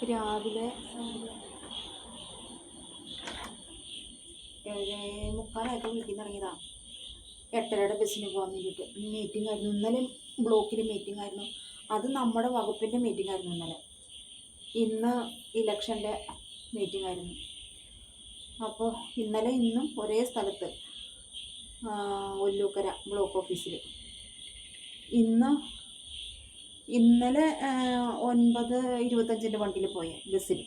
രാവിലെ 7:45 വീട്ടിൽ നിന്ന് ഇറങ്ങിയതാണ്. 8:30 ബസ്സിന് പോകാൻ വേണ്ടിയിട്ട്. മീറ്റിംഗ് ആയിരുന്നു ഇന്നലെ. ബ്ലോക്കിൽ മീറ്റിംഗ് ആയിരുന്നു. അത് നമ്മുടെ വകുപ്പിൻ്റെ മീറ്റിംഗ് ആയിരുന്നു ഇന്നലെ. ഇന്ന് ഇലക്ഷൻ്റെ മീറ്റിംഗ് ആയിരുന്നു. അപ്പോൾ ഇന്നലെ ഇന്നും ഒരേ സ്ഥലത്ത്, ഒല്ലൂക്കര ബ്ലോക്ക് ഓഫീസിൽ. ഇന്നലെ 9:25 വണ്ടിയിൽ പോയ ബസ്സിൽ.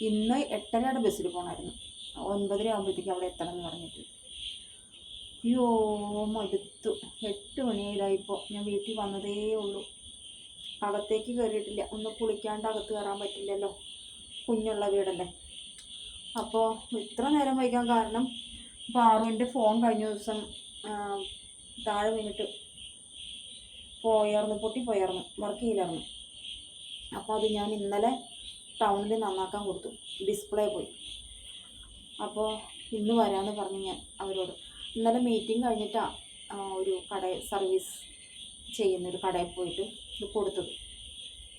ഇന്ന് 8:30 ബസ്സിൽ പോകണമായിരുന്നു. 9:30 ആകുമ്പോഴത്തേക്ക് അവിടെ എത്തണം എന്ന് പറഞ്ഞിട്ട്. അയ്യോ, മടുത്തു. 8 മണിയായതായിപ്പോൾ. ഞാൻ വീട്ടിൽ വന്നതേ ഉള്ളൂ. അകത്തേക്ക് കയറിയിട്ടില്ല. ഒന്ന് കുളിക്കാണ്ട് അകത്ത് കയറാൻ പറ്റില്ലല്ലോ, കുഞ്ഞുള്ള വീടല്ലേ. അപ്പോൾ ഇത്ര നേരം വൈകാൻ കാരണം പാറുവിൻ്റെ ഫോൺ കഴിഞ്ഞ ദിവസം താഴെ വീണിട്ട് പൊട്ടിപ്പോയായിരുന്നു, വർക്ക് ചെയ്യില്ലായിരുന്നു. അപ്പോൾ അത് ഞാൻ ഇന്നലെ ടൗണിൽ നന്നാക്കാൻ കൊടുത്തു. ഡിസ്പ്ലേ പോയി. അപ്പോൾ ഇന്ന് വരാമെന്ന് പറഞ്ഞു ഞാൻ അവരോട്. ഇന്നലെ മീറ്റിംഗ് കഴിഞ്ഞിട്ടാണ് ഒരു സർവീസ് ചെയ്യുന്നൊരു കടയിൽ പോയിട്ട് ഇത് കൊടുത്തത്.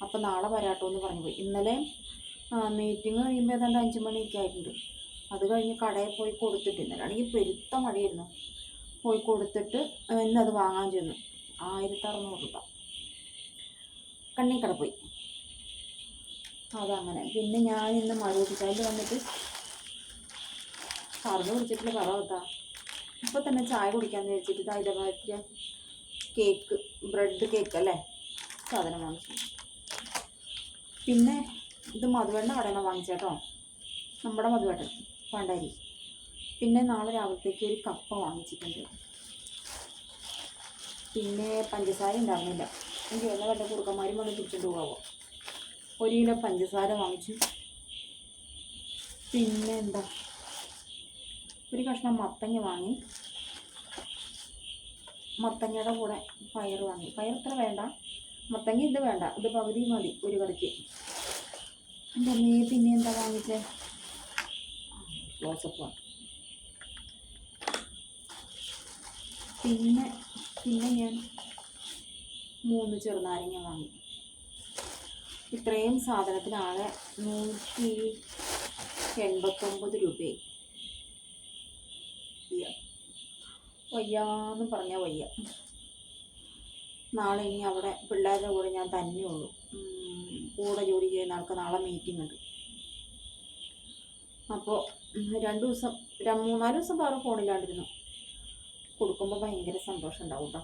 അപ്പോൾ നാളെ വരാട്ടോ എന്ന് പറഞ്ഞു പോയി. ഇന്നലെ മീറ്റിംഗ് കഴിയുമ്പോൾ ഏതാണ്ട് 5 മണിയൊക്കെ ആയിട്ടുണ്ട്. അത് കഴിഞ്ഞ് കടയിൽ പോയി കൊടുത്തിട്ട്, ഇന്നലാണെങ്കിൽ പെരുത്ത മഴയായിരുന്നു, പോയി കൊടുത്തിട്ട് ഇന്നത് വാങ്ങാൻ ചെന്നു. 1600 രൂപ കണ്ണിക്കട പോയി. അതങ്ങനെ. പിന്നെ ഞാൻ ഇന്ന് മറുപടിക്കാരിൽ വന്നിട്ട് പറഞ്ഞു കുടിച്ചിട്ടില്ല. പറവത്താ ഇപ്പോൾ തന്നെ ചായ കുടിക്കാമെന്ന് വിചാരിച്ചിട്ട് ഹൈദരാബാദിലെ കേക്ക്, ബ്രെഡ് കേക്ക് അല്ലേ സാധനം വാങ്ങിച്ചു. പിന്നെ ഇത് മധുവേട്ടൻ്റെ കടയിൽ നിന്ന് വാങ്ങിച്ചേട്ടോ, നമ്മുടെ മധുവേട്ടൻ പണ്ടാരി. പിന്നെ നാളെ രാവിലത്തേക്ക് ഒരു കപ്പ വാങ്ങിച്ചിട്ടുണ്ട്. പിന്നെ പഞ്ചസാര ഉണ്ടാകുന്നില്ല. എനിക്ക് വല്ല വല്ല കുറുക്കന്മാരും വന്ന് പിടിച്ചിട്ട് പോകാമോ. 1 കിലോ പഞ്ചസാര വാങ്ങിച്ചു. പിന്നെ എന്താ, ഒരു കഷ്ണം മത്തങ്ങ വാങ്ങി. മത്തങ്ങയുടെ കൂടെ പയർ വാങ്ങി. പയർ ഇത്ര വേണ്ട, മത്തങ്ങ ഇത് വേണ്ട, ഇത് പകുതി മതി ഒരു കറിക്ക്. എൻ്റെ അമ്മേ, പിന്നെ എന്താ വാങ്ങിച്ചേ? ക്ലോസപ്പ് വാങ്ങി. പിന്നെ ഞാൻ 3 ചെറുനാരങ്ങ വാങ്ങി. ഇത്രയും സാധനത്തിനാകെ 189 രൂപയായി. വയ്യാന്ന് പറഞ്ഞാൽ വയ്യ. നാളെ ഇനി അവിടെ പിള്ളേരുടെ കൂടെ ഞാൻ തന്നെയുള്ളൂ. കൂടെ ജോലി ചെയ്യുന്ന ആൾക്ക് നാളെ മീറ്റിംഗ് ഉണ്ട്. അപ്പോൾ 2 ദിവസം 3-4 ദിവസം വേറെ ഫോണില്ലാണ്ടിരുന്നു. കൊടുക്കുമ്പോൾ ഭയങ്കര സന്തോഷം ഉണ്ടാവും കേട്ടോ.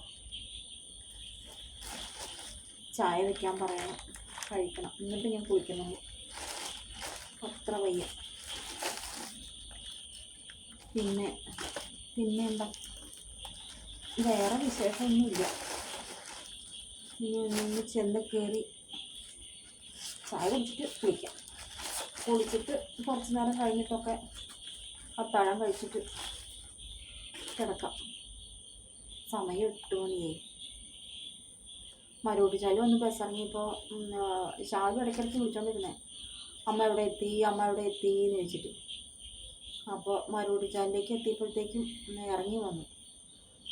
ചായ വെക്കാൻ പറയണം, കഴിക്കണം, എന്നിട്ട് ഞാൻ കുളിക്കുന്നുള്ളൂ. അത്ര വയ്യ. പിന്നെ എന്താ, വേറെ വിശേഷമൊന്നുമില്ല. ഇനി ഒന്ന് ചെന്ന് കയറി ചായ കുടിച്ചിട്ട് കുളിക്കാം. കുളിച്ചിട്ട് കുറച്ച് നേരം കഴിഞ്ഞിട്ടൊക്കെ അത്താഴം കഴിച്ചിട്ട് കിടക്കാം. സമയം 8 മണിയായി. മരോട്ടിച്ചാലും ഒന്ന് ബസ് ഇറങ്ങിയപ്പോൾ ഷാദു ഇടയ്ക്കിടയ്ക്ക് വിളിച്ചോണ്ടിരുന്നേ, അമ്മ എവിടെ എത്തി എന്ന് ചോദിച്ചിട്ട്. അപ്പോൾ മരോട്ടിച്ചാലിലേക്ക് എത്തിയപ്പോഴത്തേക്കും ഇറങ്ങി വന്നു.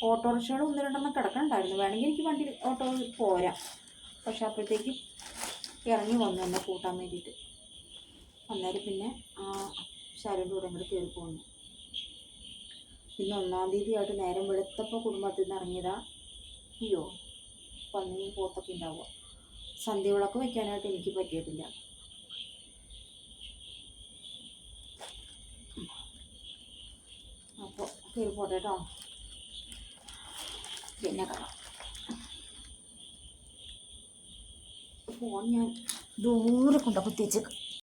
ഓട്ടോറിക്ഷകൾ 1-2 കിടക്കണ്ടായിരുന്നു. വേണമെങ്കിൽ എനിക്ക് ഓട്ടോ പോരാം. പക്ഷെ അപ്പോഴത്തേക്ക് ഇറങ്ങി വന്നു എന്നെ കൂട്ടാൻ വേണ്ടിയിട്ട്. അന്നേരം പിന്നെ ശാലുവിൻ്റെ കൂടെ കൂടെ കയറി പോന്നു. പിന്നെ 1-ാം തീയതി ആയിട്ട് നേരം വെളുത്തപ്പോൾ കുടുംബത്തിൽ നിന്ന് ഇറങ്ങിയതാ. അയ്യോ, പന്നിയും പോത്തൊക്കെ ഉണ്ടാവുക. സന്ധ്യവിളക്ക് വയ്ക്കാനായിട്ട് എനിക്ക് പറ്റിയിട്ടില്ല. അപ്പോൾ കയറി പോട്ടെ കേട്ടോ. പിന്നെ കാണാം. ഫോൺ ഞാൻ ദൂരെ കൊണ്ട കുത്തിവെച്ചേക്കും.